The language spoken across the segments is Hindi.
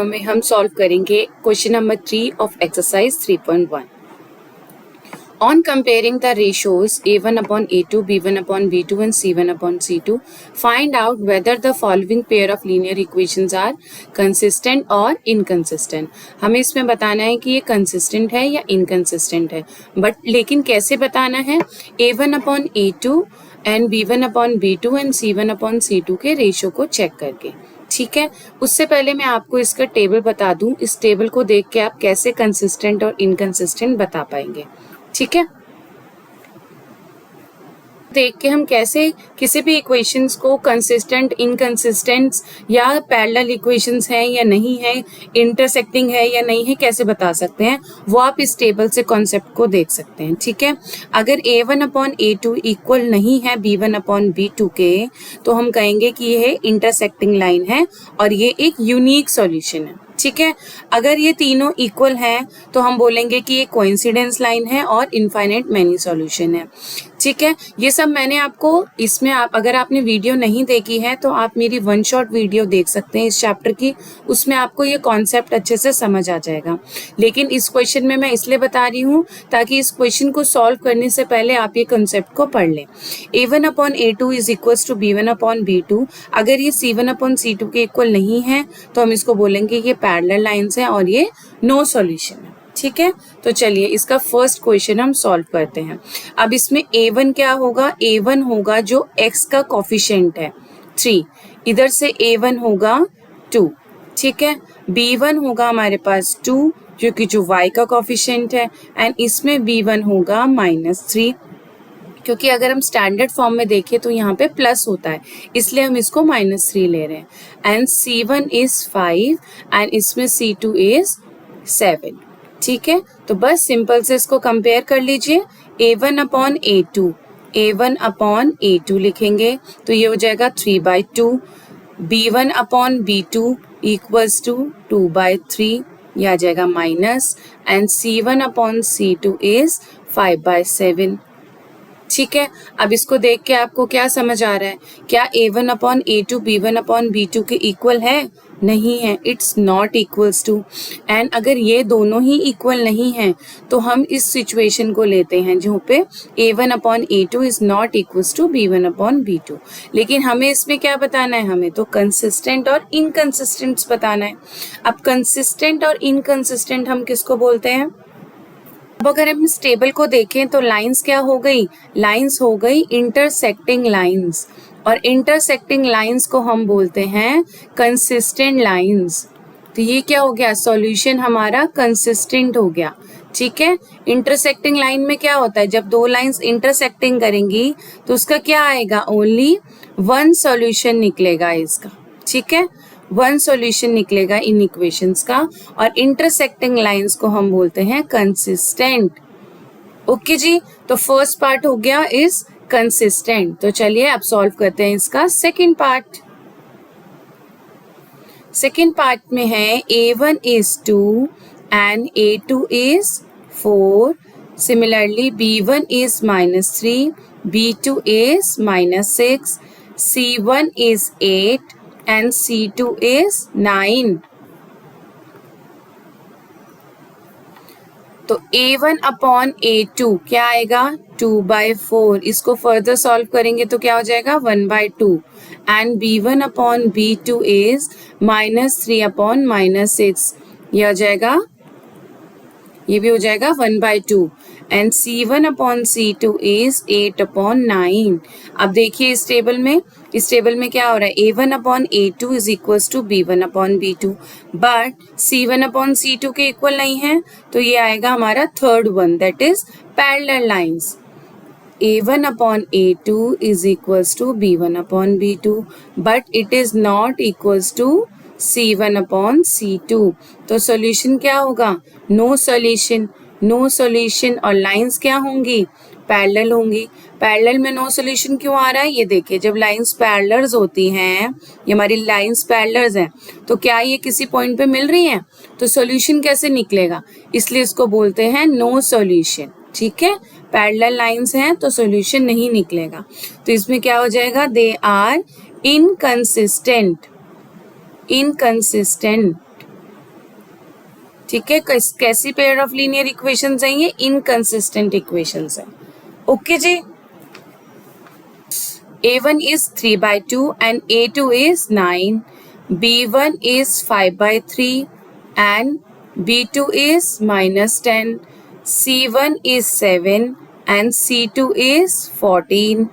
में हम सॉल्व करेंगे question number 3 of exercise 3.1. On comparing the ratios A1 upon A2, B1 upon B2 and C1 upon C2, find out whether the following pair of linear equations are consistent or inconsistent. हमें इसमें बताना है कि ये consistent है या inconsistent है, बट लेकिन कैसे बताना है? A1 upon A2 and B1 upon B2 and C1 upon C2 के रेशियो को चेक करके. ठीक है, उससे पहले मैं आपको इसका टेबल बता दूं. इस टेबल को देख के आप कैसे कंसिस्टेंट और इनकंसिस्टेंट बता पाएंगे. ठीक है, देख के हम कैसे किसी भी इक्वेशंस को कंसिस्टेंट, इनकंसिस्टेंट या पैरेलल इक्वेशंस हैं या नहीं है, इंटरसेक्टिंग है या नहीं है, कैसे बता सकते हैं, वो आप इस टेबल से कॉन्सेप्ट को देख सकते हैं. ठीक है, अगर A1 अपॉन A2 इक्वल नहीं है B1 अपॉन B2 के, तो हम कहेंगे कि ये इंटरसेक्टिंग लाइन है और ये एक यूनिक सॉल्यूशन है. ठीक है, अगर ये तीनों इक्वल हैं तो हम बोलेंगे कि ये कोइंसिडेंस लाइन है और इनफाइनाइट मैनी सॉल्यूशन है. ठीक है, ये सब मैंने आपको इसमें, आप अगर आपने वीडियो नहीं देखी है तो आप मेरी वन शॉट वीडियो देख सकते हैं इस चैप्टर की, उसमें आपको ये कॉन्सेप्ट अच्छे से समझ आ जाएगा. लेकिन इस क्वेश्चन में मैं इसलिए बता रही हूँ ताकि इस क्वेश्चन को सॉल्व करने से पहले आप ये कॉन्सेप्ट को पढ़ लें. A1 upon A2 is equals to B1 upon B2. अगर ये C1 अपॉन C2 के इक्वल नहीं है तो हम इसको बोलेंगे ये पैरेलल लाइंस है और ये नो सॉल्यूशन है. ठीक है, तो चलिए इसका फर्स्ट क्वेश्चन हम सॉल्व करते हैं. अब इसमें A1 क्या होगा? A1 होगा जो x का कोफिशिएंट है 3, इधर से A1 होगा 2. ठीक है, B1 होगा हमारे पास 2 क्योंकि जो y का कोफिशिएंट है, एंड इसमें B1 होगा -3 क्योंकि अगर हम स्टैंडर्ड फॉर्म में देखें तो यहाँ पे प्लस होता है, इसलिए हम इसको -3 ले रहे हैं. एंड C1 इज 5 एंड इसमें C2 इज 7. ठीक है, तो बस सिंपल से इसको कंपेयर कर लीजिए. A1 upon A2, A1 upon A2 लिखेंगे तो ये हो जाएगा 3/2. B1 upon B2 equals to 2/3, ये आ जाएगा minus. And C1 upon C2 is 5/7. ठीक है, अब इसको देख के आपको क्या समझ आ रहा है? क्या A1 upon A2 B1 upon B2 के इक्वल है? नहीं है, it's not equals to. And अगर ये दोनों ही इक्वल नहीं हैं तो हम इस सिचुएशन को लेते हैं जहाँ पे A1 upon A2 is not equals to B1 upon B2. लेकिन हमें इसमें क्या बताना है? हमें तो कंसिस्टेंट और इनकंसिस्टेंट बताना है. अब कंसिस्टेंट और इनकंसिस्टेंट हम किसको बोलते हैं? अब अगर हम इस टेबल को देखें तो लाइंस क्या हो गई? लाइंस हो गई इंटरसेक्टिंग लाइंस, और इंटरसेक्टिंग लाइंस को हम बोलते हैं कंसिस्टेंट लाइंस. तो ये क्या हो गया? सॉल्यूशन हमारा कंसिस्टेंट हो गया. ठीक है, इंटरसेक्टिंग लाइन में क्या होता है? जब दो लाइंस इंटरसेक्टिंग करेंगी तो उसका क्या आएगा? ओनली वन सॉल्यूशन निकलेगा इसका. ठीक है, वन सॉल्यूशन निकलेगा इन इक्वेशंस का, और इंटरसेक्टिंग लाइंस को हम बोलते हैं कंसिस्टेंट. ओके जी, तो फर्स्ट पार्ट हो गया इज कंसिस्टेंट. तो चलिए अब सॉल्व करते हैं इसका सेकंड पार्ट. सेकंड पार्ट में है A1 is 2 and A2 is 4. Similarly, B1 is -3, B2 is -6, C1 is 8 and C2 is 9. तो A1 अपॉन A2 क्या आएगा? 2/4. इसको फर्दर सॉल्व करेंगे तो क्या हो जाएगा? 1/2. And B1 upon B2 is -3 upon -6, ये हो जाएगा, ये भी हो जाएगा 1/2. And C1 upon C2 is 8 upon 9. अब देखिए इस टेबल में क्या हो रहा है? A1 upon A2 is equals to B1 upon B2, but C1 upon C2 के इक्वल नहीं है, तो ये आएगा हमारा third one, that is parallel lines. A1 upon A2 is equals to B1 upon B2, but it is not equals to C1 upon C2. तो सॉल्यूशन क्या होगा? No solution. नो सॉल्यूशन और लाइंस क्या होंगी? पैरेलल होंगी. पैरेलल में नो सॉल्यूशन क्यों आ रहा है? ये देखिए, जब लाइंस पैरेलल्स होती हैं, ये हमारी लाइंस पैरेलल्स हैं, तो क्या ये किसी पॉइंट पे मिल रही हैं? तो सॉल्यूशन कैसे निकलेगा? इसलिए इसको बोलते हैं नो सॉल्यूशन. ठीक है, पैरेलल लाइंस हैं तो सॉल्यूशन नहीं निकलेगा. तो इसमें क्या हो जाएगा? They are inconsistent. इनकंसिस्टेंट. ठीक है, कैसी पेयर ऑफ लीनियर इक्वेशंस हैं ये? इनकंसिस्टेंट इक्वेशंस हैं। ओके जी। A1 is 3/2 and A2 is 9. B1 is 5/3 and B2 is -10. C1 is 7 and C2 is 14.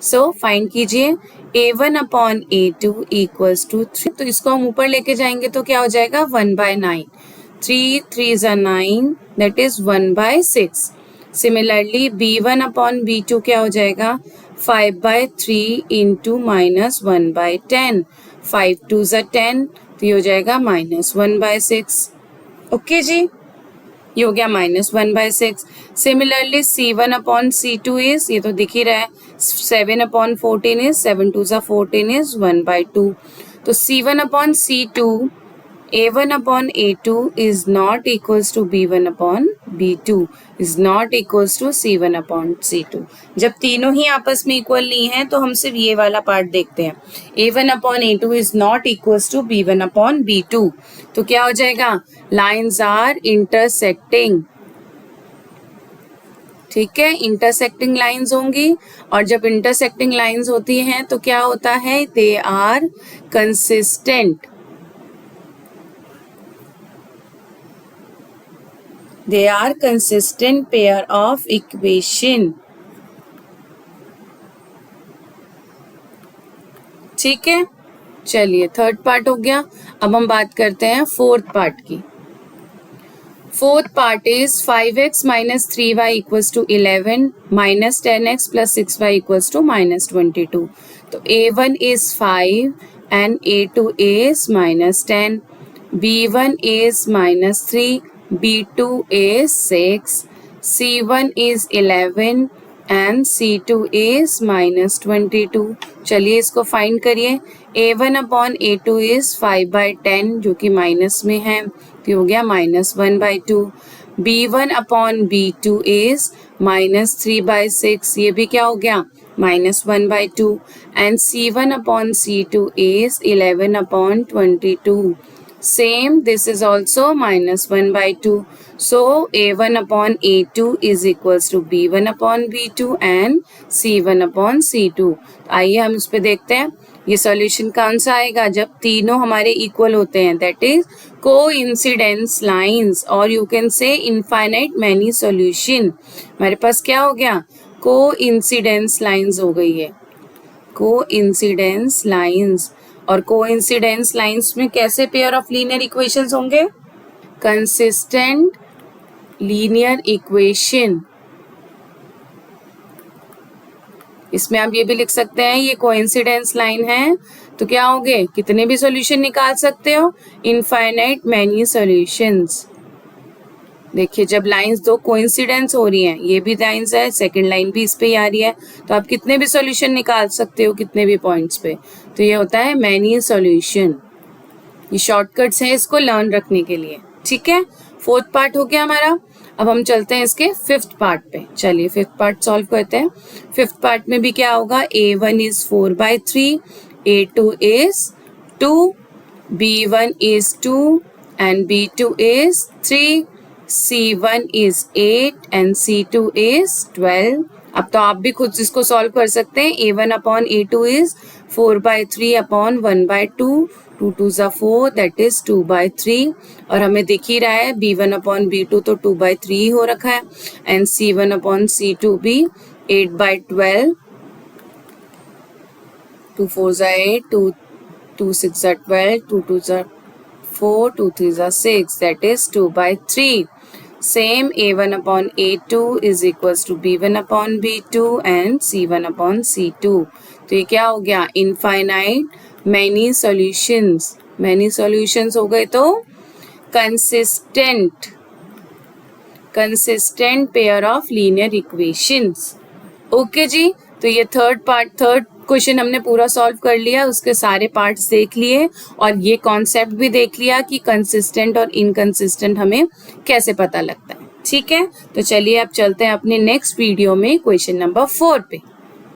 So find कीजिए A1 upon A2 equals to 3। तो इसको हम ऊपर लेके जाएंगे तो क्या हो जाएगा? 1/9. 3 3s are 9, that is 1/6. Similarly B1 upon B2 क्या हो जाएगा? 5/3 इंटू -1/10. 5 2s are 10, तो ये हो जाएगा -1/6। ओके जी, ये हो गया -1/6। Similarly C1 upon C2 is, ये तो दिख ही रहा है, 7 upon 14 is 7 2s are 14 is 1/2। तो C1 upon C2, A1 upon A2 is not equals to B1 upon B2 is not equals to C1 upon C2। जब तीनों ही आपस में इक्वल नहीं है तो हम सिर्फ ये वाला पार्ट देखते हैं। A1 upon A2 is not equals to B1 upon B2, तो क्या हो जाएगा? Lines are intersecting. ठीक है, इंटरसेक्टिंग लाइंस होंगी, और जब इंटरसेक्टिंग लाइंस होती हैं तो क्या होता है? They are consistent. They are consistent pair of equation. ठीक है, चलिए थर्ड पार्ट हो गया। अब हम बात करते हैं फोर्थ पार्ट की। Fourth part is 5x minus 3y equals to 11 minus 10x plus 6y equals to -22. तो A1 is 5 and A2 is -10. B1 is -3. B2 is 6, C1 is 11 and C2 is -22. चलिए इसको फाइंड करिए। A1 अपॉन A2 is 5/10 जो कि माइनस में है, तो हो गया -1/2। B1 अपॉन B2 is -3/6, ये भी क्या हो गया? -1/2। And C1 upon C2 is 11 upon 22. Same, this is also -1/2. So A1 upon A2 is equals to B1 upon B2 and C1 upon C2. आइए हम इस पे देखते हैं ये सॉल्यूशन कौन सा आएगा जब तीनों हमारे इक्वल होते हैं, दैट इज कोइंसिडेंस लाइंस, और you can say infinite many solution. हमारे पास क्या हो गया? कोइंसिडेंस लाइंस हो गई है, कोइंसिडेंस लाइंस। और कोइंसिडेंस लाइंस में कैसे पेयर ऑफ लीनियर इक्वेशंस होंगे? Consistent linear equation. इसमें आप ये भी लिख सकते हैं ये कोइंसिडेंस लाइन है तो क्या होंगे? कितने भी सॉल्यूशन निकाल सकते हो, इनफाइनाइट मैनी सॉल्यूशंस। देखिए जब लाइंस दो कोइंसिडेंस हो रही हैं, ये भी लाइंस है, सेकंड लाइन भी इस पे ही आ रही है, तो आप कितने भी सॉल्यूशन निकाल सकते हो कितने भी पॉइंट्स पे, तो ये होता है मैनी सॉल्यूशन। ये शॉर्टकट्स हैं इसको लर्न रखने के लिए। ठीक है, फोर्थ पार्ट हो गया हमारा। अब हम चलते हैं इसके फिफ्थ पार्ट पे। चलिए फिफ्थ पार्ट सॉल्व करते हैं। फिफ्थ पार्ट में भी क्या होगा? A1 is 4/3, A2 is 2, B1 is 2 and B2 is 3, C1 is 8 and C2 is 12. अब तो आप भी खुद इसको सॉल्व कर सकते हैं। A1 upon A2 is 4/3 upon 1/2, 2 2s are 4, that is 2/3। और हमें दिख ही रहा है B1 अपॉन B2 तो 2/3 हो रखा है, एंड C1 अपॉन C2 भी 8/12, 2 4s are 8, 2 6s are 12, 2 2s are 4, 2 3s are 6, that is 2/3. Same, A1 upon A2 is equals to B1 upon B2 and C1 upon C2. तो ये क्या हो गया? Infinite many solutions. Many solutions हो गए तो consistent pair of linear equations. Okay जी, तो ये थर्ड क्वेश्चन हमने पूरा सॉल्व कर लिया, उसके सारे पार्ट्स देख लिए और ये कॉन्सेप्ट भी देख लिया कि कंसिस्टेंट और इनकंसिस्टेंट हमें कैसे पता लगता है। ठीक है, तो चलिए अब चलते हैं अपने नेक्स्ट वीडियो में क्वेश्चन नंबर 4 पे।